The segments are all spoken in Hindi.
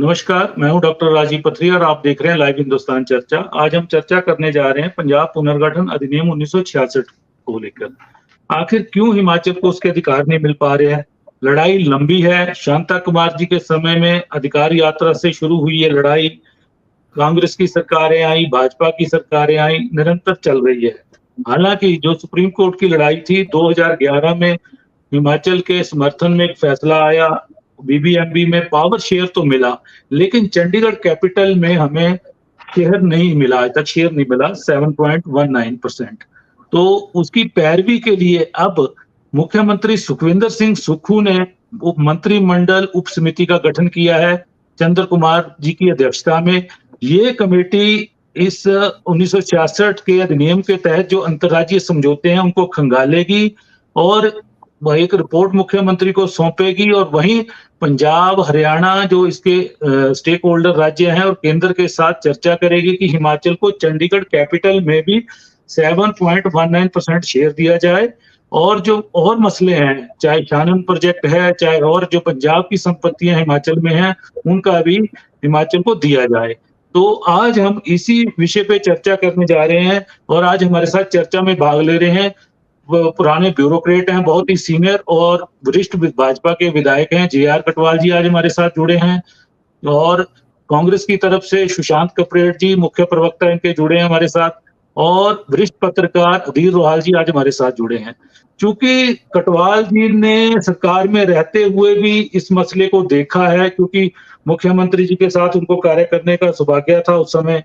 नमस्कार, मैं हूं डॉक्टर राजीव पथरी और आप देख रहे हैं लाइव हिंदुस्तान चर्चा। आज हम चर्चा करने जा रहे हैं पंजाब पुनर्गठन अधिनियम 1966 को लेकर। आखिर क्यों हिमाचल को उसके अधिकार नहीं मिल पा रहे हैं? लड़ाई लंबी है। शांता कुमार जी के समय में अधिकार यात्रा से शुरू हुई ये लड़ाई, कांग्रेस की सरकारें आई, भाजपा की सरकारें आई, निरंतर चल रही है। हालांकि जो सुप्रीम कोर्ट की लड़ाई थी 2011 में, हिमाचल के समर्थन में एक फैसला आया। बीबीएमबी में पावर शेयर तो मिला, लेकिन चंडीगढ़ कैपिटल में हमें शेयर नहीं मिला, आज तक शेयर नहीं मिला 7.19%। तो उसकी पैरवी के लिए अब मुख्यमंत्री सुखविंदर सिंह सुक्खू ने मंत्रिमंडल उप समिति का गठन किया है चंद्र कुमार जी की अध्यक्षता में। ये कमेटी इस 1966 के अधिनियम के तहत जो अंतर्राज्यीय समझौते हैं उनको खंगालेगी और वह एक रिपोर्ट मुख्यमंत्री को सौंपेगी, और वहीं पंजाब, हरियाणा जो इसके स्टेक होल्डर राज्य हैं और केंद्र के साथ चर्चा करेगी कि हिमाचल को चंडीगढ़ कैपिटल में भी 7.19% शेयर दिया जाए। और जो और मसले हैं, चाहे शानन प्रोजेक्ट है, चाहे और जो पंजाब की संपत्तियां हिमाचल में हैं, उनका भी हिमाचल को दिया जाए। तो आज हम इसी विषय पे चर्चा करने जा रहे हैं और आज हमारे साथ चर्चा में भाग ले रहे हैं वो पुराने ब्यूरोक्रेट हैं, बहुत ही सीनियर और वरिष्ठ भाजपा के विधायक हैं। जे.आर. कटवाल जी आज हमारे साथ जुड़े हैं, और कांग्रेस की तरफ से सुशांत कपरेड जी मुख्य प्रवक्ता इनके जुड़े हैं हमारे साथ, और वरिष्ठ पत्रकार अधीर रोहाल जी आज हमारे साथ जुड़े हैं। चूंकि कटवाल जी ने सरकार में रहते हुए भी इस मसले को देखा है, क्योंकि मुख्यमंत्री जी के साथ उनको कार्य करने का सौभाग्य था उस समय,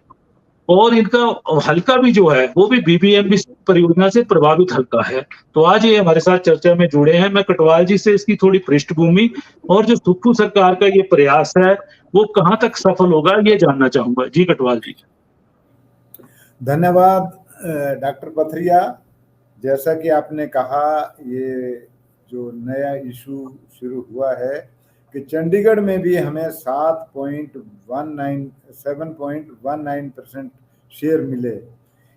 और इनका हल्का भी जो है वो भी बीबीएमबी परियोजना से प्रभावित हल्का है। तो आज ये हमारे साथ चर्चा में जुड़े हैं। मैं कटवाल जी से इसकी थोड़ी पृष्ठभूमि और जो सुक्खू सरकार का ये प्रयास है वो कहाँ तक सफल होगा ये जानना चाहूंगा। जी कटवाल जी। धन्यवाद डॉक्टर पथरिया। जैसा कि आपने कहा, ये जो नया इशू शुरू हुआ है कि चंडीगढ़ में भी हमें 7.19% शेयर मिले,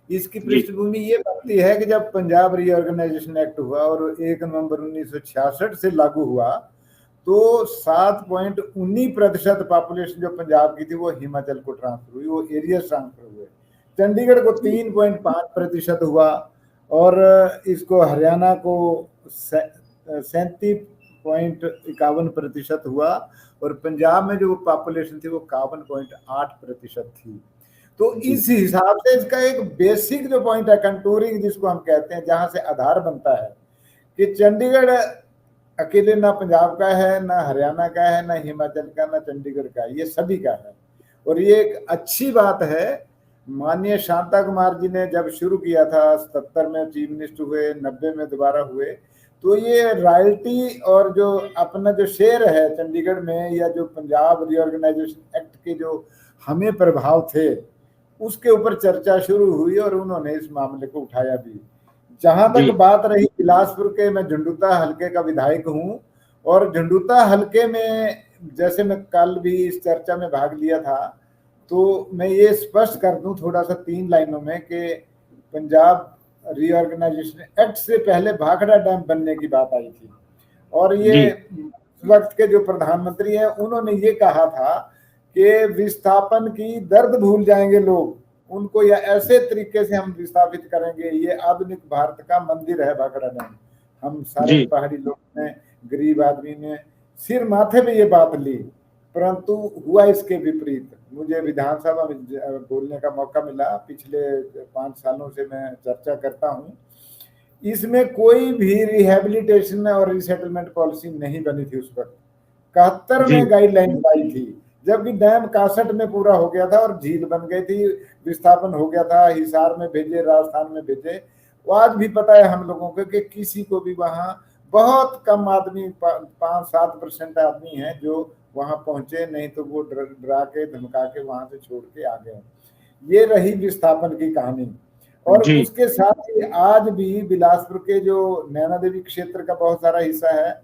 इसकी पृष्ठभूमि ये बनती है कि जब पंजाब रीऑर्गेनाइजेशन एक्ट हुआ और 1 नवंबर 1966 से लागू हुआ, तो 7.19% पॉपुलेशन जो पंजाब की थी वो हिमाचल को ट्रांसफर हुई, वो एरिया ट्रांसफर हुए। चंडीगढ़ को 3.5% हुआ और इसको हरियाणा को 37.51% हुआ, और पंजाब में जो पॉपुलेशन थी वो 51.8% थी। तो इस हिसाब से इसका एक बेसिक जो पॉइंट है, कंटूरिंग जिसको हम कहते हैं, जहां से आधार बनता है कि चंडीगढ़ अकेले ना पंजाब का है, ना हरियाणा का है, ना हिमाचल का, ना चंडीगढ़ का, ये सभी का है। और ये एक अच्छी बात है। माननीय शांता कुमार जी ने जब शुरू किया था, 77 में चीफ मिनिस्टर हुए, 90 में दोबारा हुए, तो ये रॉयल्टी और जो अपना जो शेयर है चंडीगढ़ में, या जो पंजाब रीऑर्गेनाइजेशन एक्ट के जो हमें प्रभाव थे, उसके ऊपर चर्चा शुरू हुई और उन्होंने इस मामले को उठाया भी। जहां तक बात रही बिलासपुर के, मैं झंडुता हल्के का विधायक हूं, और झंडुता हल्के में जैसे मैं कल भी इस चर्चा में भाग लिया था, तो मैं ये स्पष्ट कर दूं थोड़ा सा 3 लाइनों में कि पंजाब रीऑर्गेनाइजेशन एक्ट से पहले भाखड़ा डैम बनने की बात आई थी, और ये वक्त के जो प्रधानमंत्री हैं उन्होंने ये कहा था कि विस्थापन की दर्द भूल जाएंगे लोग, उनको या ऐसे तरीके से हम विस्थापित करेंगे, ये आधुनिक भारत का मंदिर है भाखड़ा डैम। हम सारे पहाड़ी लोग ने, गरीब आदमी ने सिर माथे पे ये बात ली, परंतु हुआ इसके विपरीत। मुझे विधानसभा में बोलने का मौका मिला, पिछले 5 सालों से मैं चर्चा करता हूं। इसमें कोई भी रिहेबिलिटेशन और रिसेटलमेंट पॉलिसी नहीं बनी थी उस वक्त। 71 में गाइडलाइन आई थी, जबकि डैम 61 में पूरा हो गया था और झील बन गई थी, विस्थापन हो गया था, हिसार में भेजे, राजस्थान में भेजे। वो आज भी पता है हम लोगों को कि किसी को भी वहां बहुत कम आदमी, 5-7% आदमी हैं जो वहां पहुंचे, नहीं तो वो डरा के धमका के वहां से छोड़ के आ गए। ये रही विस्थापन की कहानी। और उसके साथ ही आज भी बिलासपुर के जो नैना देवी क्षेत्र का बहुत सारा हिस्सा है,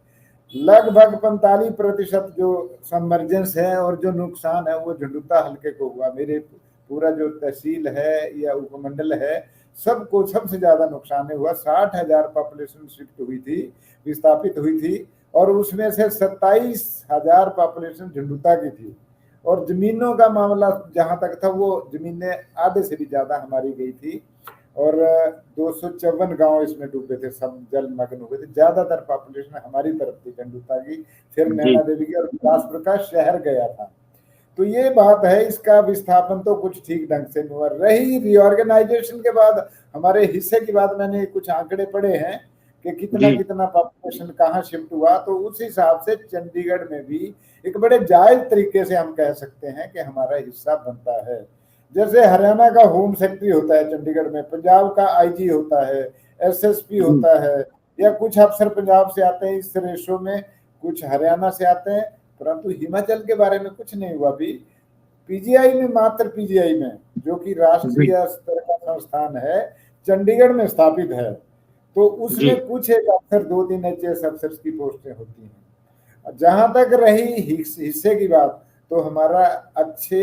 लगभग 45% जो सबमर्जेंस है और जो नुकसान है वो झंडुता हल्के को हुआ। मेरे पूरा जो तहसील है या उपमंडल है, सबको सबसे ज्यादा नुकसान हुआ। 60,000 पॉपुलेशन शिफ्ट हुई थी, विस्थापित हुई थी, और उसमें से 27,000 पॉपुलेशन झंडुता की थी। और जमीनों का मामला जहां तक था, वो जमीनें आधे से भी ज्यादा हमारी गई थी और 254 गांव इसमें डूबे थे, सब जलमग्न हुए थे। ज्यादातर पॉपुलेशन हमारी तरफ थी गंडूता की, फिर नैना देवी की और बिलासपुर का शहर गया था। तो ये बात है, इसका विस्थापन तो कुछ ठीक ढंग से नहीं हुआ। रही रीऑर्गेनाइजेशन के बाद हमारे हिस्से की बात, मैंने कुछ आंकड़े पढ़े हैं कि कितना पॉपुलेशन कहाँ शिफ्ट हुआ, तो उस हिसाब से चंडीगढ़ में भी एक बड़े जायज तरीके से हम कह सकते हैं कि हमारा हिस्सा बनता है। जैसे हरियाणा का होम सेक्रेटरी होता है चंडीगढ़ में, पंजाब का आईजी होता है, एसएसपी होता है, या कुछ अफसर पंजाब से आते हैं इस रेशो में, कुछ हरियाणा से आते हैं, परंतु हिमाचल के बारे में कुछ नहीं हुआ। भी पीजीआई में, मात्र पीजीआई में, जो कि राष्ट्रीय स्तर का संस्थान है, चंडीगढ़ में स्थापित है, तो उसमें कुछ एक अफसर, 2-3 एचएएस अफसर की पोस्टें होती हैं। जहां तक रही हिस्से की बात, तो हमारा अच्छे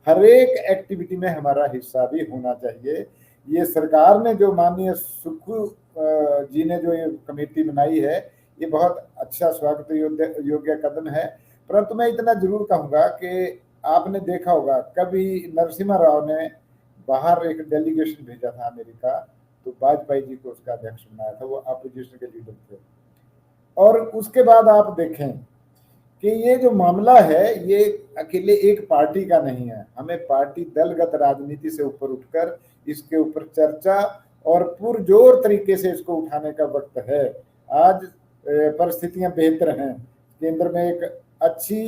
हर एक एक्टिविटी में हमारा हिस्सा भी होना चाहिए। ये सरकार ने जो, माननीय सुक्खू जी ने जो ये कमेटी बनाई है, ये बहुत अच्छा स्वागत योग्य कदम है। परंतु मैं इतना जरूर कहूंगा कि आपने देखा होगा, कभी नरसिम्हा राव ने बाहर एक डेलीगेशन भेजा था अमेरिका, तो वाजपेयी जी को उसका अध्यक्ष बनाया था, वो अपोजिशन के लीडर थे। और उसके बाद आप देखें कि ये जो मामला है, ये अकेले एक पार्टी का नहीं है। हमें पार्टी दलगत राजनीति से ऊपर उठकर इसके ऊपर चर्चा और पुरजोर तरीके से इसको उठाने का वक्त है। आज परिस्थितियां बेहतर हैं, केंद्र में एक अच्छी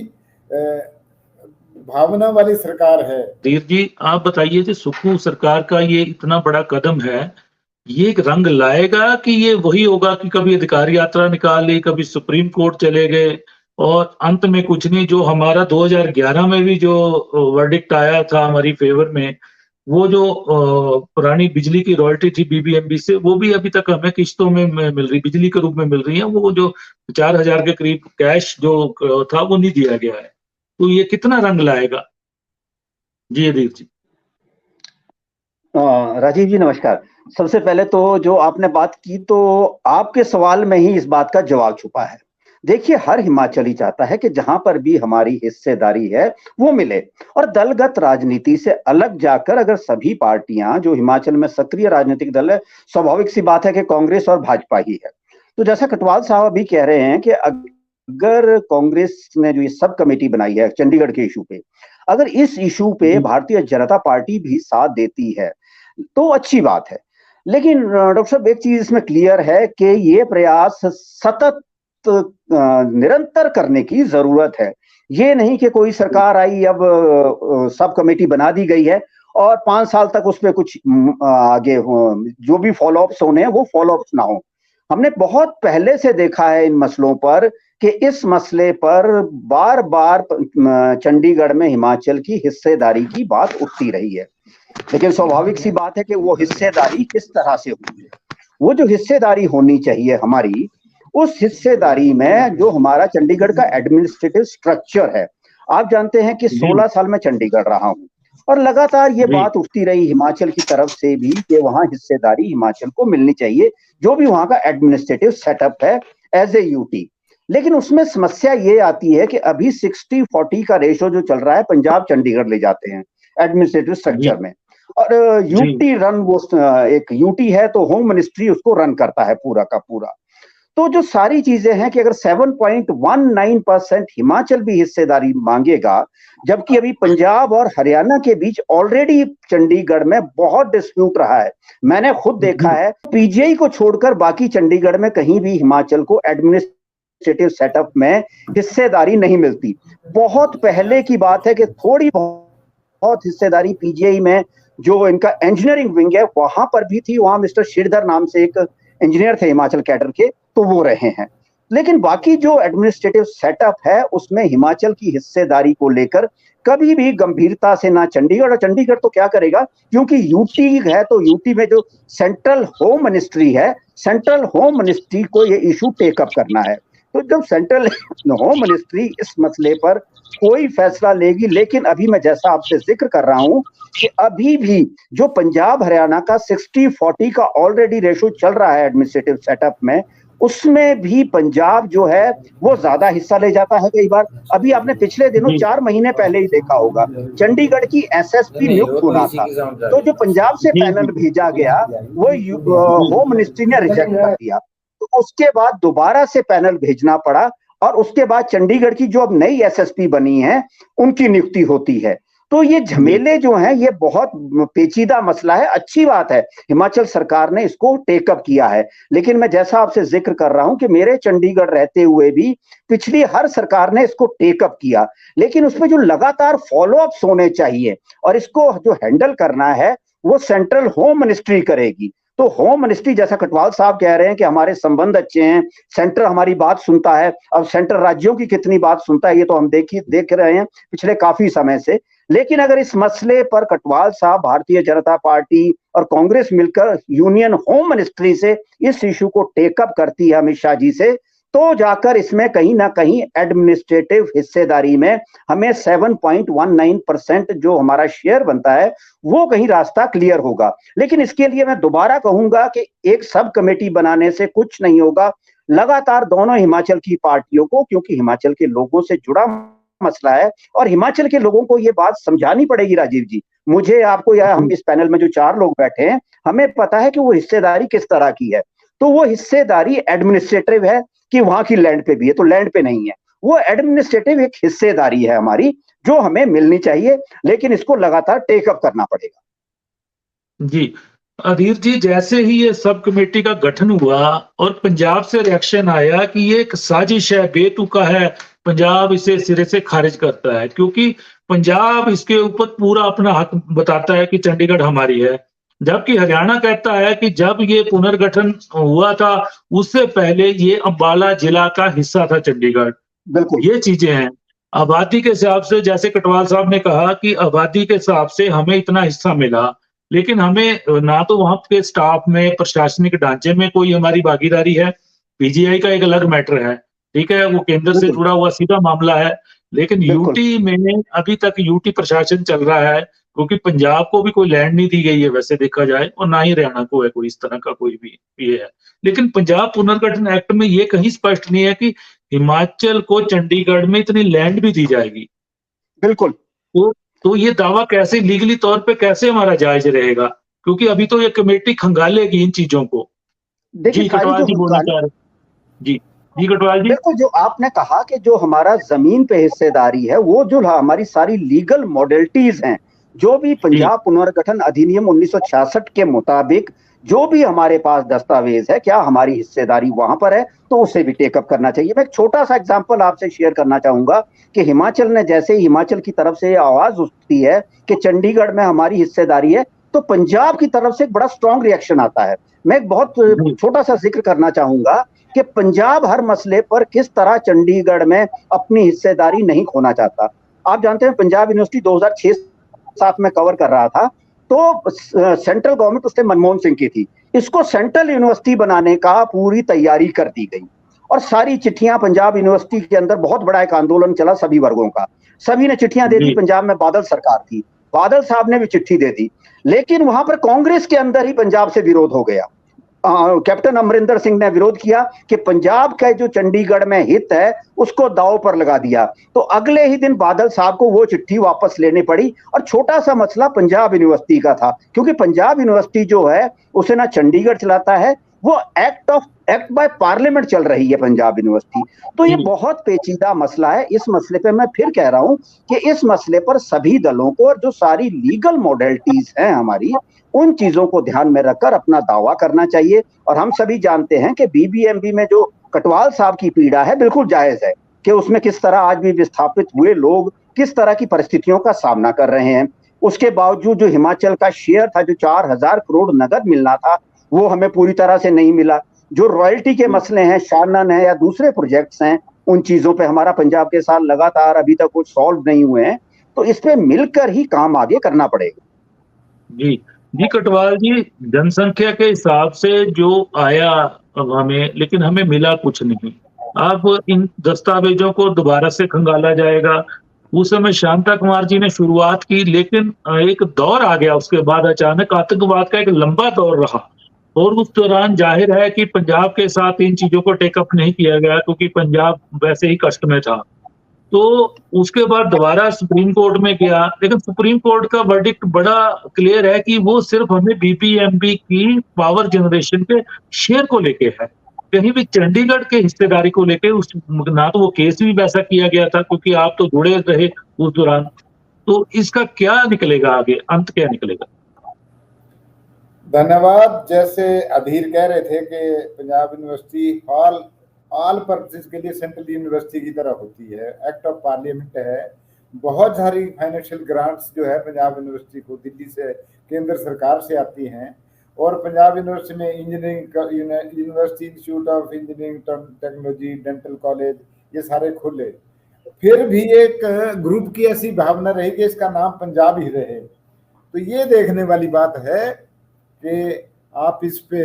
भावना वाली सरकार है। धीर जी, आप बताइए कि सुक्खू सरकार का ये इतना बड़ा कदम है, ये एक रंग लाएगा कि ये वही होगा कि कभी अधिकार यात्रा निकाल ली, कभी सुप्रीम कोर्ट चले गए और अंत में कुछ नहीं? जो हमारा 2011 में भी जो वर्डिक्ट आया था हमारी फेवर में, वो जो पुरानी बिजली की रॉयल्टी थी बीबीएमबी से, वो भी अभी तक हमें किस्तों में मिल रही, बिजली के रूप में मिल रही है। वो जो 4,000 के करीब कैश जो था, वो नहीं दिया गया है। तो ये कितना रंग लाएगा? जी अदीप जी। राजीव जी नमस्कार। सबसे पहले तो जो आपने बात की, तो आपके सवाल में ही इस बात का जवाब छुपा है। देखिए, हर हिमाचली चाहता है कि जहां पर भी हमारी हिस्सेदारी है वो मिले, और दलगत राजनीति से अलग जाकर अगर सभी पार्टियां जो हिमाचल में सक्रिय राजनीतिक दल है, स्वाभाविक सी बात है कि कांग्रेस और भाजपा ही है। तो जैसा कटवाल साहब अभी कह रहे हैं कि अगर कांग्रेस ने जो ये सब कमेटी बनाई है चंडीगढ़ के इशू पे, अगर इस इशू पे भारतीय जनता पार्टी भी साथ देती है तो अच्छी बात है। लेकिन डॉक्टर साहब, एक चीज इसमें क्लियर है कि ये प्रयास सतत निरंतर करने की जरूरत है। ये नहीं कि कोई सरकार आई, अब सब कमेटी बना दी गई है और 5 साल तक उस पर कुछ आगे हो, जो भी फॉलोअप्स होने हैं वो फॉलोअप्स ना हो। हमने बहुत पहले से देखा है इन मसलों पर कि इस मसले पर बार बार चंडीगढ़ में हिमाचल की हिस्सेदारी की बात उठती रही है। लेकिन स्वाभाविक सी बात है कि वो हिस्सेदारी किस तरह से हुई है। वो जो हिस्सेदारी होनी चाहिए हमारी, उस हिस्सेदारी में जो हमारा चंडीगढ़ का एडमिनिस्ट्रेटिव स्ट्रक्चर है, आप जानते हैं कि 16 साल में चंडीगढ़ रहा हूं और लगातार ये बात उठती रही हिमाचल की तरफ से भी कि वहां हिस्सेदारी हिमाचल को मिलनी चाहिए, जो भी वहां का एडमिनिस्ट्रेटिव सेटअप है एज ए यूटी। लेकिन उसमें समस्या ये आती है कि अभी 60-40 का रेशो जो चल रहा है, पंजाब चंडीगढ़ ले जाते हैं एडमिनिस्ट्रेटिव स्ट्रक्चर में, और यूटी रन, वो एक यूटी है तो होम मिनिस्ट्री उसको रन करता है पूरा का पूरा। तो जो सारी चीजें हैं कि अगर 7.19% हिमाचल भी हिस्सेदारी मांगेगा, जबकि अभी पंजाब और हरियाणा के बीच ऑलरेडी चंडीगढ़ में बहुत डिस्प्यूट रहा है। मैंने खुद देखा है, पीजीआई को छोड़कर बाकी चंडीगढ़ में कहीं भी हिमाचल को एडमिनिस्ट्रेटिव सेटअप में हिस्सेदारी नहीं मिलती। बहुत पहले की बात है कि थोड़ी बहुत हिस्सेदारी पीजीआई में जो इनका इंजीनियरिंग विंग है वहां पर भी थी। वहां मिस्टर श्रीधर नाम से एक इंजीनियर थे हिमाचल कैडर के, तो वो रहे हैं। लेकिन बाकी जो एडमिनिस्ट्रेटिव सेटअप है उसमें हिमाचल की हिस्सेदारी को लेकर कभी भी गंभीरता से ना चंडीगढ़, और चंडीगढ़ तो क्या करेगा, क्योंकि यूटी है तो यूटी में जो सेंट्रल होम मिनिस्ट्री है, सेंट्रल होम मिनिस्ट्री को ये इशू टेकअप करना है। तो जब सेंट्रल होम मिनिस्ट्री इस मसले पर कोई फैसला लेगी, लेकिन अभी मैं जैसा आपसे जिक्र कर रहा हूं कि अभी भी जो पंजाब हरियाणा का 60-40 का ऑलरेडी रेशो चल रहा है एडमिनिस्ट्रेटिव सेटअप में, उसमें भी पंजाब जो है वो ज्यादा हिस्सा ले जाता है कई बार। अभी आपने पिछले दिनों 4 महीने पहले ही देखा होगा, चंडीगढ़ की एसएसपी नियुक्त होना था, तो जो पंजाब से पैनल भेजा गया वो होम मिनिस्ट्री ने रिजेक्ट कर दिया, तो उसके बाद दोबारा से पैनल भेजना पड़ा और उसके बाद चंडीगढ़ की जो अब नई एसएसपी बनी है उनकी नियुक्ति होती है। तो ये झमेले जो हैं ये बहुत पेचीदा मसला है। अच्छी बात है हिमाचल सरकार ने इसको टेकअप किया है, लेकिन मैं जैसा आपसे जिक्र कर रहा हूं कि मेरे चंडीगढ़ रहते हुए भी पिछली हर सरकार ने इसको टेकअप किया, लेकिन उसमें जो लगातार फॉलोअप्स होने चाहिए और इसको जो हैंडल करना है वो सेंट्रल होम मिनिस्ट्री करेगी। तो होम मिनिस्ट्री, जैसा कटवाल साहब कह रहे हैं कि हमारे संबंध अच्छे हैं, सेंटर हमारी बात सुनता है, अब सेंटर राज्यों की कितनी बात सुनता है ये तो हम देख रहे हैं पिछले काफी समय से। लेकिन अगर इस मसले पर कटवाल साहब, भारतीय जनता पार्टी और कांग्रेस मिलकर यूनियन होम मिनिस्ट्री से इस इशू को टेकअप करती है अमित शाह जी से, तो जाकर इसमें कहीं ना कहीं एडमिनिस्ट्रेटिव हिस्सेदारी में हमें 7.19% जो हमारा शेयर बनता है वो कहीं रास्ता क्लियर होगा। लेकिन इसके लिए मैं दोबारा कहूंगा कि एक सब कमेटी बनाने से कुछ नहीं होगा, लगातार दोनों हिमाचल की पार्टियों को, क्योंकि हिमाचल के लोगों से जुड़ा मसला है और हिमाचल के लोगों को ये बात समझानी पड़ेगी। राजीव जी, मुझे, आपको या हम इस पैनल में जो 4 लोग बैठे हैं हमें पता है कि वो हिस्सेदारी किस तरह की है। तो वो हिस्सेदारी एडमिनिस्ट्रेटिव है कि वहां की लैंड पे भी है, तो लैंड पे नहीं है, वो एडमिनिस्ट्रेटिव एक हिस्सेदारी है हमारी जो हमें मिलनी चाहिए, लेकिन इसको लगातार टेकअप करना पड़ेगा। जी अधीर जी, जैसे ही ये सब कमेटी का गठन हुआ और पंजाब से रिएक्शन आया कि ये एक साजिश है, बेतुका है, पंजाब इसे सिरे से खारिज करता है, क्योंकि पंजाब इसके ऊपर पूरा अपना हक बताता है कि चंडीगढ़ हमारी है, जबकि हरियाणा कहता है कि जब ये पुनर्गठन हुआ था उससे पहले ये अंबाला जिला का हिस्सा था चंडीगढ़। बिल्कुल, ये चीजें हैं। आबादी के हिसाब से, जैसे कटवाल साहब ने कहा कि आबादी के हिसाब से हमें इतना हिस्सा मिला, लेकिन हमें ना तो वहां के स्टाफ में, प्रशासनिक ढांचे में कोई हमारी भागीदारी है। पीजीआई का एक अलग मैटर है, ठीक है, वो केंद्र से जुड़ा हुआ सीधा मामला है, लेकिन यूटी में अभी तक यूटी प्रशासन चल रहा है, क्योंकि पंजाब को भी कोई लैंड नहीं दी गई है वैसे देखा जाए, और ना ही हरियाणा को है कोई इस तरह का कोई भी ये है। लेकिन पंजाब पुनर्गठन एक्ट में ये कहीं स्पष्ट नहीं है कि हिमाचल को चंडीगढ़ में इतनी लैंड भी दी जाएगी। बिल्कुल। तो ये दावा कैसे लीगली तौर पे कैसे हमारा जायज रहेगा, क्योंकि अभी तो ये कमेटी खंगालेगी इन चीजों को। जी कटवाल जी बोलना चाह रहे। जी कटवाल जी, बिल्कुल, जो आपने कहा कि जो हमारा जमीन पे हिस्सेदारी है वो जो हमारी सारी लीगल मॉडलिटीज हैं, जो भी पंजाब पुनर्गठन अधिनियम 1966 के मुताबिक जो भी हमारे पास दस्तावेज है, क्या हमारी हिस्सेदारी वहां पर है, तो उसे भी टेकअप करना चाहिए। मैं एक छोटा सा एग्जांपल आपसे शेयर करना चाहूंगा कि हिमाचल ने, जैसे ही हिमाचल की तरफ से आवाज उठती है कि चंडीगढ़ में हमारी हिस्सेदारी है, तो पंजाब की तरफ से एक बड़ा स्ट्रॉन्ग रिएक्शन आता है। मैं एक बहुत छोटा सा जिक्र करना चाहूंगा कि पंजाब हर मसले पर किस तरह चंडीगढ़ में अपनी हिस्सेदारी नहीं खोना चाहता। आप जानते हैं पंजाब यूनिवर्सिटी 2006-7 में कवर कर रहा था, तो सेंट्रल गवर्नमेंट उससे मनमोहन सिंह की थी, इसको सेंट्रल यूनिवर्सिटी बनाने का पूरी तैयारी कर दी गई और सारी चिट्ठियां पंजाब यूनिवर्सिटी के अंदर, बहुत बड़ा एक आंदोलन चला सभी वर्गों का, सभी ने चिट्ठियां दे दी। पंजाब में बादल सरकार थी, बादल साहब ने भी चिट्ठी दे दी, लेकिन वहां पर कांग्रेस के अंदर ही पंजाब से विरोध हो गया। कैप्टन अमरिंदर सिंह ने विरोध किया कि पंजाब का जो चंडीगढ़ में हित है उसको दांव पर लगा दिया, तो अगले ही दिन बादल साहब को वो चिट्ठी वापस लेनी पड़ी। और छोटा सा मसला पंजाब यूनिवर्सिटी का था, क्योंकि पंजाब यूनिवर्सिटी जो है उसे ना चंडीगढ़ चलाता है, वो एक्ट बाय पार्लियामेंट चल रही है पंजाब यूनिवर्सिटी। तो ये बहुत पेचीदा मसला है। इस मसले पे मैं फिर कह रहा हूं कि इस मसले पर सभी दलों को, और जो सारी लीगल मॉडलिटीज हैं हमारी, उन चीजों को ध्यान में रखकर अपना दावा करना चाहिए। और हम सभी जानते हैं कि बीबीएमबी में जो कटवाल साहब की पीड़ा है बिल्कुल जायज है, कि उसमें किस तरह आज भी विस्थापित हुए लोग किस तरह की परिस्थितियों का सामना कर रहे हैं। उसके बावजूद जो हिमाचल का शेयर था, जो 4000 करोड़ नगद मिलना था, वो हमें पूरी तरह से नहीं मिला। जो रॉयल्टी के मसले हैं, शानन है या दूसरे प्रोजेक्ट्स हैं, उन चीजों पे हमारा पंजाब के साथ लगातार अभी तक कुछ सॉल्व नहीं हुए हैं। तो इस पे मिलकर ही काम आगे करना पड़ेगा। जी कटवाल जी, जनसंख्या के हिसाब से जो आया हमें, लेकिन हमें मिला कुछ नहीं। अब इन दस्तावेजों को दोबारा से खंगाला जाएगा। उस समय शांता कुमार जी ने शुरुआत की, लेकिन एक दौर आ गया उसके बाद, अचानक आतंकवाद का एक लंबा दौर रहा और उस दौरान जाहिर है कि पंजाब के साथ इन चीजों को टेकअप नहीं किया गया, क्योंकि पंजाब वैसे ही कष्ट में था। तो उसके बाद दोबारा सुप्रीम कोर्ट में गया, लेकिन सुप्रीम कोर्ट का वर्डिक्ट बड़ा क्लियर है कि वो सिर्फ हमें बीबीएमबी की पावर जनरेशन के शेयर को लेके है, कहीं भी चंडीगढ़ के हिस्सेदारी को लेके उस ना तो वो केस भी वैसा किया गया था, क्योंकि आप तो जुड़े रहे उस दौरान। तो इसका क्या निकलेगा आगे, अंत क्या निकलेगा? धन्यवाद। जैसे अधीर कह रहे थे कि पंजाब यूनिवर्सिटी ऑल पर्पसेस के लिए सेंट्रल यूनिवर्सिटी की तरह होती है, एक्ट ऑफ पार्लियामेंट है, बहुत सारी फाइनेंशियल ग्रांट्स जो है पंजाब यूनिवर्सिटी को दिल्ली से केंद्र सरकार से आती हैं, और पंजाब यूनिवर्सिटी में engineering university institute of engineering technology, dental college, ये सारे खुले। फिर भी एक ग्रुप की ऐसी भावना रही कि इसका नाम पंजाब ही रहे। तो ये देखने वाली बात है कि आप इस पे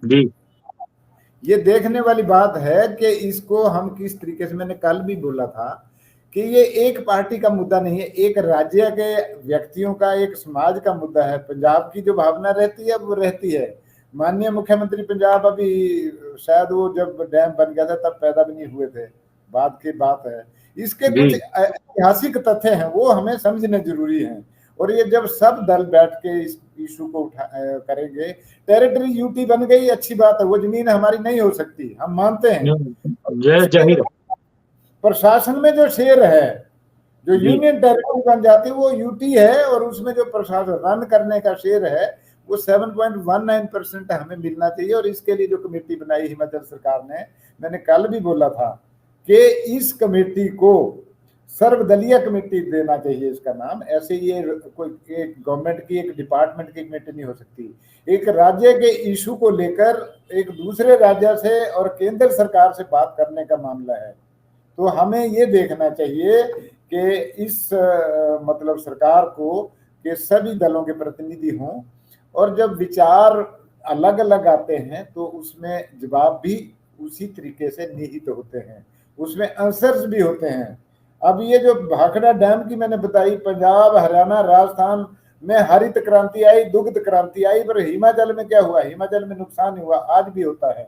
जी, ये देखने वाली बात है कि इसको हम किस तरीके से, मैंने कल भी बोला था कि ये एक पार्टी का मुद्दा नहीं है, एक राज्य के व्यक्तियों का, एक समाज का मुद्दा है। पंजाब की जो भावना रहती है वो रहती है। माननीय मुख्यमंत्री पंजाब अभी शायद वो जब डैम बन गया था तब पैदा भी नहीं हुए थे, बाद की बात है। इसके कुछ ऐतिहासिक तथ्य हैं, वो हमें समझने जरूरी हैं। और ये जब सब दल बैठ के इस इशू को करेंगे, टेरिटरी यूटी बन गई, अच्छी बात है, वो जमीन हमारी नहीं हो सकती, हम मानते हैं। जाहिर प्रशासन में जो शेयर है, जो यूनियन टेरिटरी बन जाती है वो यूटी है, और उसमें जो प्रशासन रन करने का शेयर है वो 7.19% हमें मिलना चाहिए। और इसके लिए जो कमेटी बनाई हिमाचल सरकार ने, मैंने कल भी बोला था कि इस कमेटी को सर्वदलीय कमेटी देना चाहिए इसका नाम। ऐसे ये कोई एक गवर्नमेंट की, एक डिपार्टमेंट की कमेटी नहीं हो सकती। एक राज्य के इशू को लेकर एक दूसरे राज्य से और केंद्र सरकार से बात करने का मामला है। तो हमें ये देखना चाहिए कि इस मतलब सरकार को कि सभी दलों के प्रतिनिधि हों, और जब विचार अलग अलग आते हैं तो उसमें जवाब भी उसी तरीके से निहित होते हैं, उसमें आंसर्स भी होते हैं। अब ये जो भाखड़ा डैम की मैंने बताई, पंजाब, हरियाणा, राजस्थान में हरित क्रांति आई, दुग्ध क्रांति आई, पर हिमाचल में क्या हुआ? हिमाचल में नुकसान हुआ, आज भी होता है।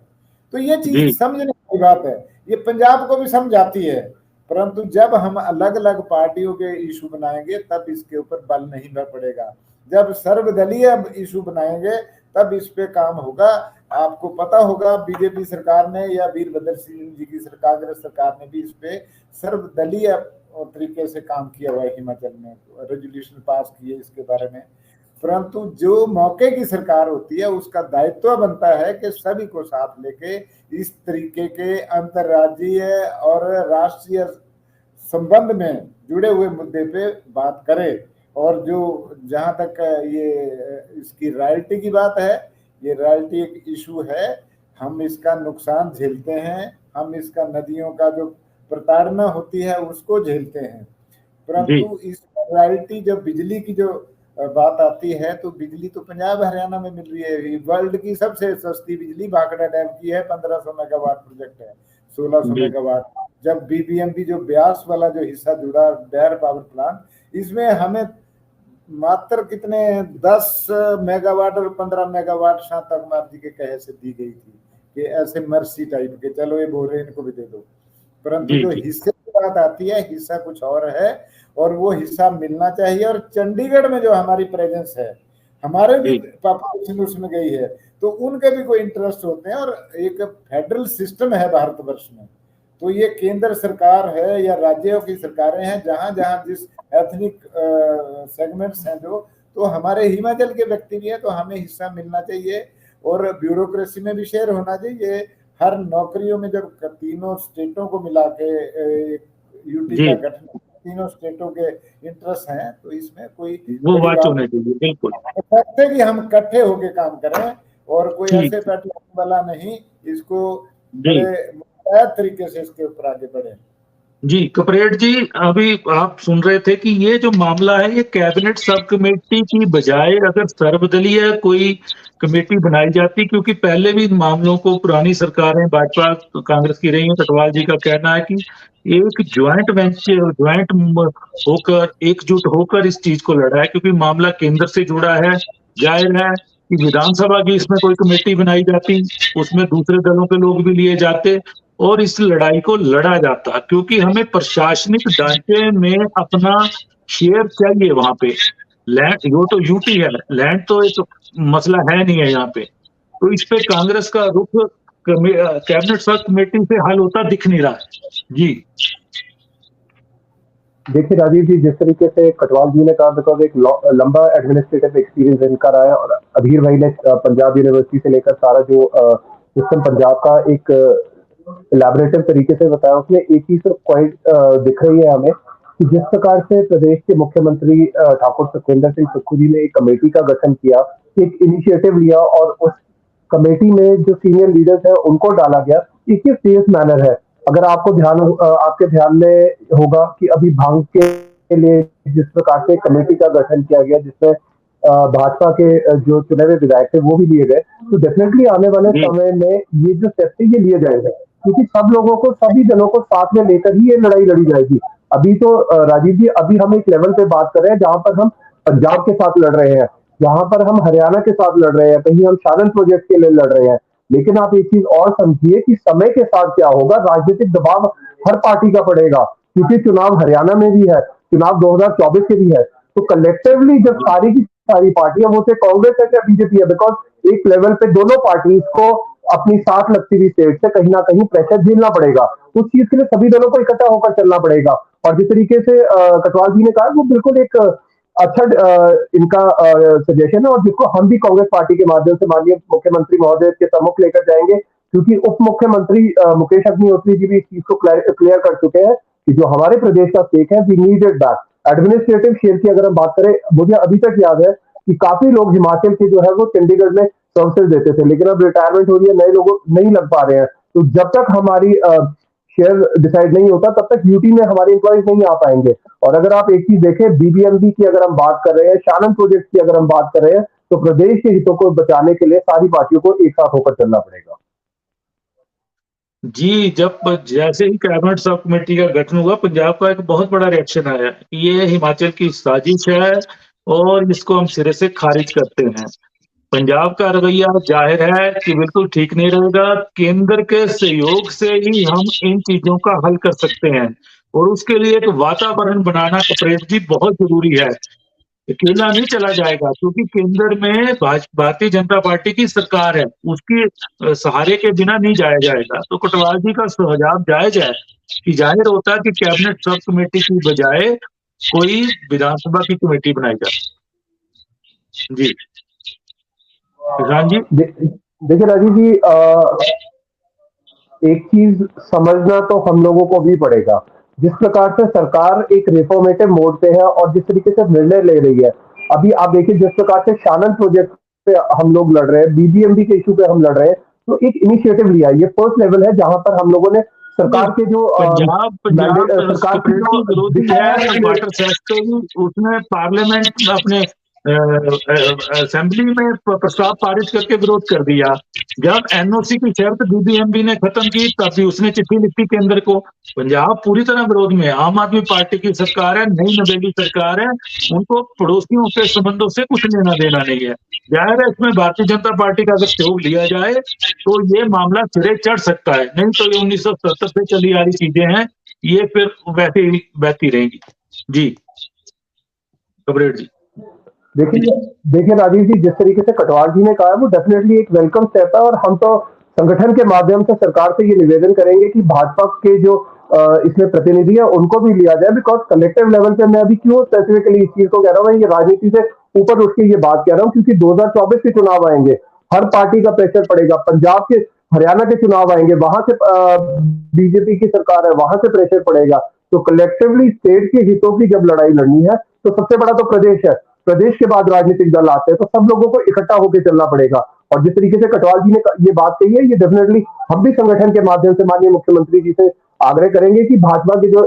तो ये चीज समझने की बात है, ये पंजाब को भी समझ आती है, परंतु जब हम अलग अलग पार्टियों के इशू बनाएंगे तब इसके ऊपर बल नहीं भर पड़ेगा। जब सर्वदलीय इशू बनाएंगे तब इस पे काम होगा। आपको पता होगा बीजेपी सरकार ने या वीरभद्र सिंह जी की सरकार, कांग्रेस सरकार ने भी इस पे सर्वदलीय तरीके से काम किया हुआ है, हिमाचल में रेजोल्यूशन पास किए इसके बारे में। परंतु जो मौके की सरकार होती है उसका दायित्व बनता है कि सभी को साथ लेके इस तरीके के अंतर्राज्यीय और राष्ट्रीय संबंध में जुड़े हुए मुद्दे पे बात करे। और जो जहां तक ये इसकी रॉयल्टी की बात है, ये रॉयल्टी एक इशू है, हम इसका नुकसान झेलते हैं, हम इसका नदियों का जो प्रताड़ना होती है उसको झेलते हैं। परंतु इस रॉयल्टी जब बिजली की जो बात आती है तो बिजली तो पंजाब हरियाणा में मिल रही है। वर्ल्ड की सबसे सस्ती बिजली भाखड़ा डैम की है, 1500 मेगावाट प्रोजेक्ट है, 1600 मेगावाट। जब बीबीएमबी जो ब्यास वाला जो हिस्सा जुड़ा डेयर पावर प्लांट, इसमें हमें मात्र कितने 10 मेगावाट और 15 मेगावाट शांता कुमार जी के कहे से दी गई थी कि ऐसे मर्सी टाइप के, चलो ये बोल रहे इनको भी दे दो। परंतु जो हिस्से की बात आती है, हिस्सा कुछ और है और वो हिस्सा मिलना चाहिए। और चंडीगढ़ में जो हमारी प्रेजेंस है, हमारे भी पॉपुलेशन उसमें गई है, तो उनके भी कोई इंटरेस्ट होते हैं। और एक फेडरल सिस्टम है भारतवर्ष में, तो ये केंद्र सरकार है या राज्यों की सरकारें हैं, जहां जहां जिस एथनिक सेगमेंट्स हैं जो, तो हमारे हिमाचल के व्यक्ति भी है, तो हमें हिस्सा मिलना चाहिए। और ब्यूरोक्रेसी में भी शेयर होना चाहिए। हर नौकरियों में जब तीनों स्टेटों को मिला के यूटी का गठन, तीनों स्टेटों के इंटरेस्ट हैं, तो इसमें कोई वो बात होनी चाहिए। बिल्कुल कि हम इकट्ठे होके काम करें और कोई ऐसे पैटर्न वाला नहीं, इसको तरीके से इसके ऊपर आगे बढ़े। जी कपरेड जी, अभी आप सुन रहे थे कि ये जो मामला है ये कैबिनेट सब कमेटी की बजाय अगर सर्वदलीय कोई कमेटी बनाई जाती, क्योंकि पहले भी मामलों को पुरानी सरकारें भाजपा कांग्रेस की रही हैं, कटवाल जी का कहना है कि एक ज्वाइंट होकर, एकजुट होकर इस चीज को लड़ा है, क्योंकि मामला केंद्र से जुड़ा है। जाहिर है कि विधानसभा की इसमें कोई कमेटी बनाई जाती, उसमें दूसरे दलों के लोग भी लिए जाते और इस लड़ाई को लड़ा जाता, क्योंकि हमें प्रशासनिक ढांचे में अपना शेयर चाहिए वहां पे। लैंड वो तो यूटी है, लैंड तो एक मसला है नहीं है यहाँ पे। तो इस पे कांग्रेस का रुख कैबिनेट सर्च कमेटी से हल होता दिख नहीं रहा है। जी देखिए राजीव जी, जिस तरीके से कटवाल जी ने कहा, बिकॉज एक लंबा एडमिनिस्ट्रेटिव एक्सपीरियंस इनका रहा है, और अधीर भाई ने पंजाब यूनिवर्सिटी से लेकर सारा जो सिस्टम पंजाब का एक इलेबोरेटिव तरीके से बताया, उसमें एक चीज तो पॉइंट दिख रही है हमें कि जिस प्रकार से प्रदेश के मुख्यमंत्री ठाकुर सुखविंदर सिंह सुक्खू जी ने एक कमेटी का गठन किया, एक इनिशिएटिव लिया और उस कमेटी में जो सीनियर लीडर्स है उनको डाला गया, एक ये सेफ मैनर है। अगर आपको आपके ध्यान में होगा कि अभी भांग के लिए जिस प्रकार से कमेटी का गठन किया गया, जिसमें भाजपा के जो चुने हुए विधायक थे वो भी लिए गए, तो डेफिनेटली आने वाले समय में ये जो स्टेप थे ये लिए जाएंगे, क्योंकि सब लोगों को, सभी दलों को साथ में लेकर ही ये लड़ाई लड़ी जाएगी। अभी तो राजीव जी, अभी हम एक लेवल पे बात कर रहे हैं जहां पर हम पंजाब के साथ लड़ रहे हैं, जहां पर हम हरियाणा के साथ लड़ रहे हैं, कहीं हम शालन प्रोजेक्ट के लिए लड़ रहे हैं। लेकिन आप एक चीज और समझिए कि समय के साथ क्या होगा, राजनीतिक दबाव हर पार्टी का पड़ेगा, क्योंकि चुनाव हरियाणा में भी है, चुनाव 2024 के भी है। तो कलेक्टिवली जब सारी की सारी पार्टियां, वो से कांग्रेस है या बीजेपी है, बिकॉज एक लेवल पे दोनों पार्टीज को अपनी साथ लगती हुई स्टेट से कहीं ना कहीं प्रेशर झेलना पड़ेगा। उस चीज के लिए सभी दलों को इकट्ठा होकर चलना पड़ेगा। और जिस तरीके से कटवाल जी ने कहा, वो बिल्कुल एक अच्छा इनका सजेशन है, और जिसको हम भी कांग्रेस पार्टी के माध्यम से माननीय मुख्यमंत्री महोदय के सम्मुख लेकर जाएंगे, क्योंकि उप मुख्यमंत्री मुकेश अग्निहोत्री जी भी इस चीज को क्लियर कर चुके हैं कि जो हमारे प्रदेश का स्टेक है, we need it back. Administrative share की अगर हम बात करें, मुझे अभी तक याद है कि काफी लोग हिमाचल के जो है वो चंडीगढ़ में सर्विसेज देते थे, लेकिन अब रिटायरमेंट हो रही है, नए लोग नहीं लग पा रहे हैं। तो जब तक हमारी शेयर डिसाइड नहीं होता, तब तक यूटी में हमारे एम्प्लॉइज नहीं आ पाएंगे। और अगर आप एक चीज देखें, बीबीएमबी की अगर हम बात कर रहे हैं, शालन प्रोजेक्ट की अगर हम बात कर रहे हैं, तो प्रदेश के हितों को बचाने के लिए सारी पार्टियों को एक साथ होकर चलना पड़ेगा। जी, जब जैसे ही कैबिनेट सब कमेटी का गठन हुआ, पंजाब का एक बहुत बड़ा रिएक्शन आया कि ये हिमाचल की साजिश है और इसको हम सिरे से खारिज करते हैं। पंजाब का रवैया जाहिर है कि बिल्कुल ठीक नहीं रहेगा। केंद्र के सहयोग से ही हम इन चीजों का हल कर सकते हैं, और उसके लिए एक वातावरण बनाना कपरेट जी बहुत जरूरी है। अकेला नहीं चला जाएगा, क्योंकि केंद्र में भारतीय जनता पार्टी की सरकार है, उसकी सहारे के बिना नहीं जाया जाएगा। तो कटवाल जी का सुझाव जायज है कि जाहिर होता है कि कैबिनेट सब कमेटी की बजाय कोई विधानसभा की कमेटी बनाई जाए। जी किसान जी, देखिए राजीव जी, एक चीज समझना तो हम लोगों को भी पड़ेगा, जिस प्रकार से सरकार एक रिफॉर्मेटिव मोड पे है और जिस तरीके से निर्णय ले रही है। अभी आप देखिए, जिस प्रकार से शालन प्रोजेक्ट पे हम लोग लड़ रहे हैं, बीबीएमबी के इशू पे हम लड़ रहे हैं, तो एक इनिशिएटिव लिया, ये फर्स्ट लेवल है जहां पर हम लोगों ने सरकार के जो सरकार की जो विरोधी है वाटर सेक्टर, उसने पार्लियामेंट अपने असेंबली में प्रस्ताव पारित करके विरोध कर दिया। जब एनओसी की शर्त बीबीएमबी ने खत्म की, तब भी उसने चिट्ठी लिखी केंद्र को। पंजाब पूरी तरह विरोध में है। आम आदमी पार्टी की सरकार है, नई नवेली सरकार है, उनको पड़ोसियों के संबंधों से कुछ लेना देना नहीं है। जाहिर है इसमें भारतीय जनता पार्टी का अगर सहयोग लिया जाए तो ये मामला सिरे चढ़ सकता है, नहीं तो ये 1970 से चली आ रही चीजें हैं, ये फिर वैसे ही बहती रहेंगी। जी कबरेट जी। देखिए राजीव जी, जिस तरीके से कटवाल जी ने कहा, वो डेफिनेटली एक वेलकम स्टेप है, और हम तो संगठन के माध्यम से सरकार से ये निवेदन करेंगे कि भाजपा के जो इसमें प्रतिनिधि है उनको भी लिया जाए, बिकॉज कलेक्टिव लेवल पे मैं अभी क्यों स्पेसिफिकली इस चीज को कह रहा हूँ, ये राजनीति से ऊपर उठ के ये बात कह रहा हूँ, क्योंकि 2024 के चुनाव आएंगे, हर पार्टी का प्रेशर पड़ेगा। पंजाब के, हरियाणा के चुनाव आएंगे, वहां से बीजेपी की सरकार है, वहां से प्रेशर पड़ेगा। तो कलेक्टिवली स्टेट के हितों की जब लड़ाई लड़नी है, तो सबसे बड़ा तो प्रदेश है, प्रदेश के बाद राजनीतिक दल आते हैं, तो सब लोगों को इकट्ठा होकर चलना पड़ेगा। और जिस तरीके से कटवाल जी ने ये बात कही है, ये डेफिनेटली हम भी संगठन के माध्यम से माननीय मुख्यमंत्री जी से आग्रह करेंगे कि भाजपा के जो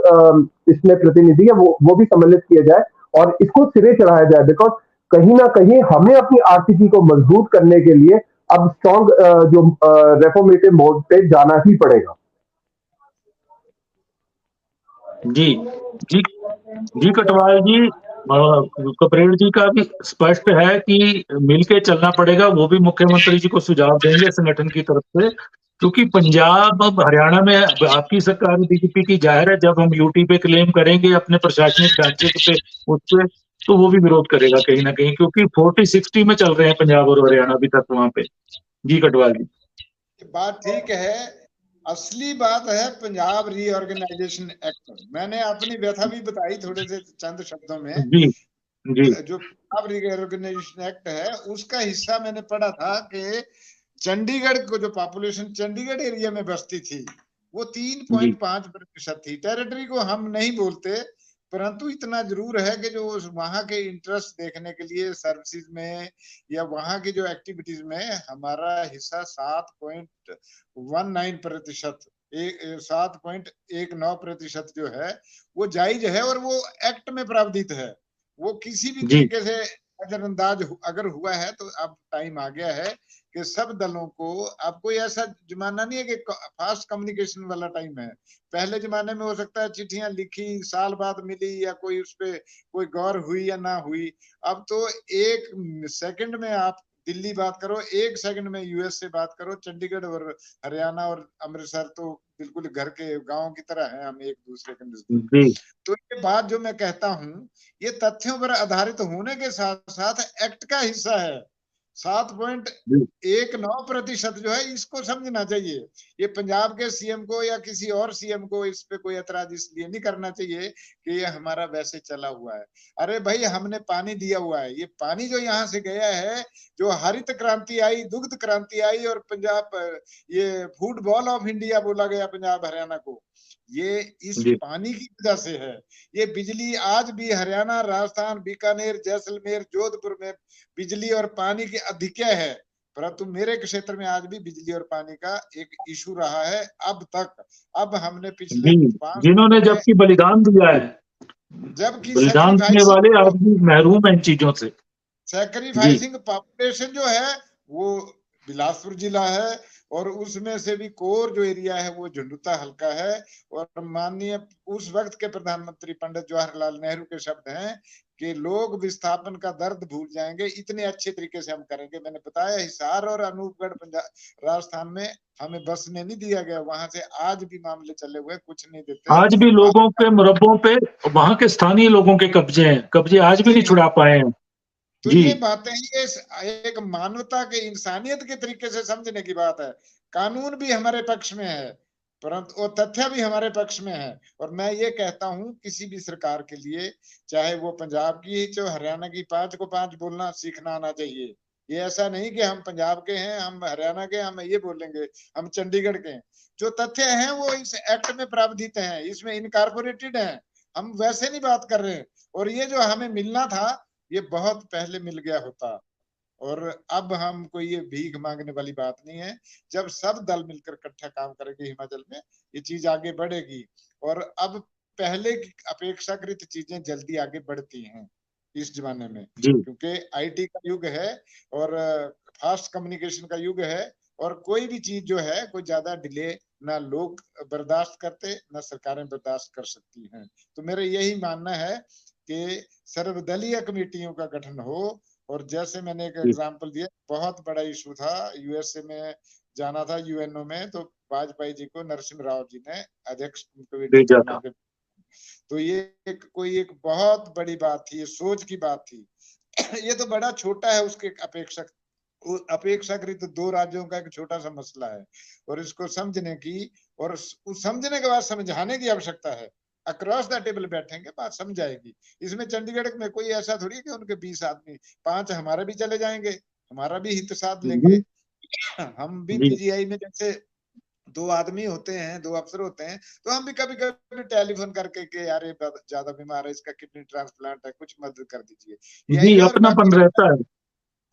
इसमें प्रतिनिधि है वो भी सम्मिलित किया जाए और इसको सिरे चढ़ाया जाए, बिकॉज कहीं ना कहीं हमें अपनी आर्थिकी को मजबूत करने के लिए अब स्ट्रॉन्ग जो रेफॉर्मेटिव मोड पे जाना ही पड़ेगा। जी जी जी कटवाल जी, कपरेड़ जी का भी स्पष्ट है कि मिलके चलना पड़ेगा, वो भी मुख्यमंत्री जी को सुझाव देंगे संगठन की तरफ से, क्योंकि पंजाब अब हरियाणा में आपकी सरकार बीजेपी की जाहिर है, जब हम यूटी पे क्लेम करेंगे अपने प्रशासनिक ढांचे पे उस पे, तो वो भी विरोध करेगा कहीं ना कहीं, क्योंकि 40-60 में चल रहे हैं पंजाब और हरियाणा अभी तक वहां पे। जी कटवाल जी। बात ठीक है, असली बात है पंजाब रीऑर्गेनाइजेशन एक्ट। मैंने अपनी व्यथा भी बताई थोड़े से चंद शब्दों में। जी जी जो पंजाब रीऑर्गेनाइजेशन एक्ट है उसका हिस्सा मैंने पढ़ा था कि चंडीगढ़ को जो पॉपुलेशन चंडीगढ़ एरिया में बसती थी वो 3.5% थी। टेरिटरी को हम नहीं बोलते, परंतु इतना जरूर है कि जो वहां के इंटरेस्ट देखने के लिए सर्विसेज में या वहां की जो एक्टिविटीज में हमारा हिस्सा 7.19%, 7.19% जो है वो जायज है और वो एक्ट में प्रावधानित है। वो किसी भी तरीके से नजरअंदाज अगर हुआ है तो अब टाइम आ गया है कि सब दलों को, अब कोई ऐसा जमाना नहीं है कि फास्ट कम्युनिकेशन वाला टाइम है। पहले जमाने में हो सकता है चिट्ठियां लिखी साल बाद मिली या कोई उस पर कोई गौर हुई या ना हुई। अब तो एक सेकंड में आप दिल्ली बात करो, एक सेकंड में यूएस से बात करो, चंडीगढ़ और हरियाणा और अमृतसर तो बिल्कुल घर के गांव की तरह है हम एक दूसरे के नजदीक। तो ये बात जो मैं कहता हूं ये तथ्यों पर आधारित होने के साथ साथ एक्ट का हिस्सा है। 7.19% जो है इसको समझना चाहिए। ये पंजाब के सीएम को या किसी और सीएम को इस पे कोई ऐतराज इसलिए नहीं करना चाहिए कि ये हमारा वैसे चला हुआ है। अरे भाई हमने पानी दिया हुआ है, ये पानी जो यहाँ से गया है, जो हरित क्रांति आई, दुग्ध क्रांति आई और पंजाब ये फूड बॉल ऑफ इंडिया बोला गया पंजाब हरियाणा को, ये इस पानी की वजह से है। ये बिजली आज भी हरियाणा, राजस्थान, बीकानेर, जैसलमेर, जोधपुर में बिजली और पानी की अधिक्य है, परंतु मेरे क्षेत्र में आज भी बिजली और पानी का एक इशू रहा है अब तक। अब हमने पिछले 5 जिन्होंने जबकि बलिदान दिया है, जबकि बलिदान देने वाले आज भी महरूम हैं इन चीजों से। सैक्रिफाइसिंग पॉपुलेशन जो है वो बिलासपुर जिला है और उसमें से भी कोर जो एरिया है वो झुंडुता हल्का है। और माननीय उस वक्त के प्रधानमंत्री पंडित जवाहरलाल नेहरू के शब्द हैं कि लोग विस्थापन का दर्द भूल जाएंगे, इतने अच्छे तरीके से हम करेंगे। मैंने बताया हिसार और अनूपगढ़ पंजाब राजस्थान में हमें बसने नहीं दिया गया, वहां से आज भी मामले चले हुए, कुछ नहीं देते। आज भी लोगों के मुरब्बों पे वहां के स्थानीय लोगों के कब्जे हैं, कब्जे आज भी नहीं छुड़ा पाए हैं। तो ये बातें ये एक मानवता के इंसानियत के तरीके से समझने की बात है। कानून भी हमारे पक्ष में है परंतु और तथ्य भी हमारे पक्ष में है। और मैं ये कहता हूं किसी भी सरकार के लिए, चाहे वो पंजाब की चाहे हरियाणा की, 5 को 5 बोलना सीखना आना चाहिए। ये ऐसा नहीं कि हम पंजाब के हैं, हम हरियाणा के, हम ये बोलेंगे हम चंडीगढ़ के हैं। जो तथ्य हैं वो इस एक्ट में प्रावधानित हैं, इसमें इनकॉर्पोरेटेड हैं, हम वैसे नहीं बात कर रहे हैं। और ये जो हमें मिलना था ये बहुत पहले मिल गया होता। और अब हम कोई ये भीख मांगने वाली बात नहीं है। जब सब दल मिलकर इकट्ठा काम करेंगे हिमाचल में ये चीज आगे बढ़ेगी। और अब पहले की अपेक्षाकृत चीजें जल्दी आगे बढ़ती हैं इस जमाने में, क्योंकि आईटी का युग है और फास्ट कम्युनिकेशन का युग है। और कोई भी चीज जो है कोई ज्यादा डिले ना लोग बर्दाश्त करते ना सरकारें बर्दाश्त कर सकती हैं। तो मेरा यही मानना है कि सर्वदलीय कमेटियों का गठन हो। और जैसे मैंने एक एग्जांपल दिया, बहुत बड़ा इशू था यूएसए में जाना था यूएनओ में, तो वाजपेयी जी को नरसिम्हा राव जी ने अध्यक्ष भेजा। तो ये कोई एक बहुत बड़ी बात थी, ये सोच की बात थी। ये तो बड़ा छोटा है उसके अपेक्षाकृत 2 राज्यों का एक छोटा सा मसला है और इसको समझने की और समझने के बाद समझाने की आवश्यकता है। अक्रॉस द टेबल बैठेंगे बात समझ आएगी। इसमें चंडीगढ़ में कोई ऐसा थोड़ी है कि उनके 20 आदमी 5 हमारे भी चले जाएंगे, हमारा भी हित साध लेंगे। हम भी पीजीआई में जैसे 2 आदमी होते हैं, 2 अफसर होते हैं, तो हम भी कभी कभी टेलीफोन करके के यार ये ज्यादा बीमार है, इसका किडनी ट्रांसप्लांट है, कुछ मदद कर दीजिए। यही अपनापन रहता है।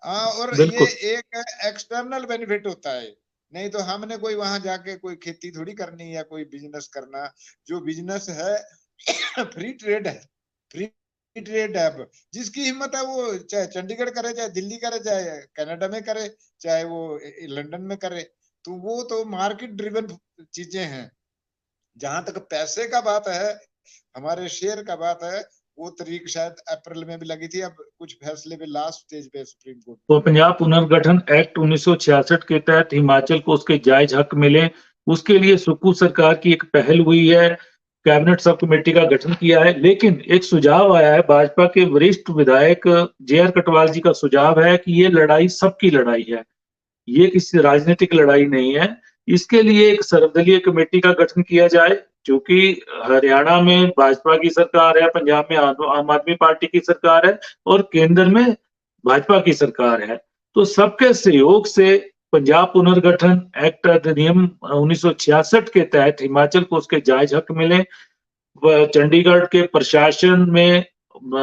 और ये एक एक्सटर्नल बेनिफिट होता है। नहीं तो हमने कोई वहां जाके कोई खेती थोड़ी करनी या कोई बिजनेस करना। जो बिजनेस है फ्री ट्रेड है, फ्री ट्रेड है। जिसकी हिम्मत है वो चाहे चंडीगढ़ करे, चाहे दिल्ली करे, चाहे कनाडा में करे, चाहे वो लंदन में करे। तो वो तो मार्केट ड्रिवन चीजें हैं। जहां तक पैसे का बात है, हमारे शेयर का बात है, वो तारीख शायद अप्रैल में भी लगी थी, अब कुछ फैसले भी लास्ट स्टेज पे सुप्रीम कोर्ट। तो पंजाब पुनर्गठन एक्ट 1966 के तहत हिमाचल को उसके जायज हक मिले, उसके लिए सुक्खू सरकार की एक पहल हुई है, कैबिनेट सब कमेटी का गठन किया है। लेकिन एक सुझाव आया है, भाजपा के वरिष्ठ विधायक JR कटवाल जी का सुझाव है कि ये लड़ाई सबकी लड़ाई है, ये किसी राजनीतिक लड़ाई नहीं है। इसके लिए एक सर्वदलीय कमेटी का गठन किया जाए, क्योंकि हरियाणा में भाजपा की सरकार है, पंजाब में आम आदमी पार्टी की सरकार है और केंद्र में भाजपा की सरकार है। तो सबके सहयोग से पंजाब पुनर्गठन एक्ट अधिनियम 1966 के तहत हिमाचल को उसके जायज हक मिले। चंडीगढ़ के प्रशासन में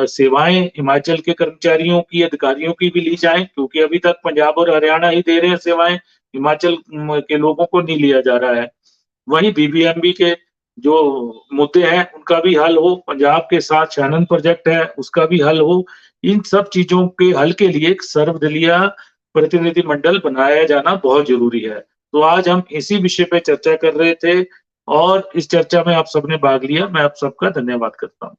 सेवाएं हिमाचल के कर्मचारियों की, अधिकारियों की भी ली जाएं, क्योंकि अभी तक पंजाब और हरियाणा ही दे रहे हैं सेवाएं, हिमाचल के लोगों को नहीं लिया जा रहा है। वहीं BBMB के जो मुद्दे हैं उनका भी हल हो, पंजाब के साथ शैनन प्रोजेक्ट है उसका भी हल हो। इन सब चीजों के हल के लिए एक सर्वदलीय प्रतिनिधिमंडल बनाया जाना बहुत जरूरी है। तो आज हम इसी विषय पे चर्चा कर रहे थे और इस चर्चा में आप सबने भाग लिया, मैं आप सबका धन्यवाद करता हूँ।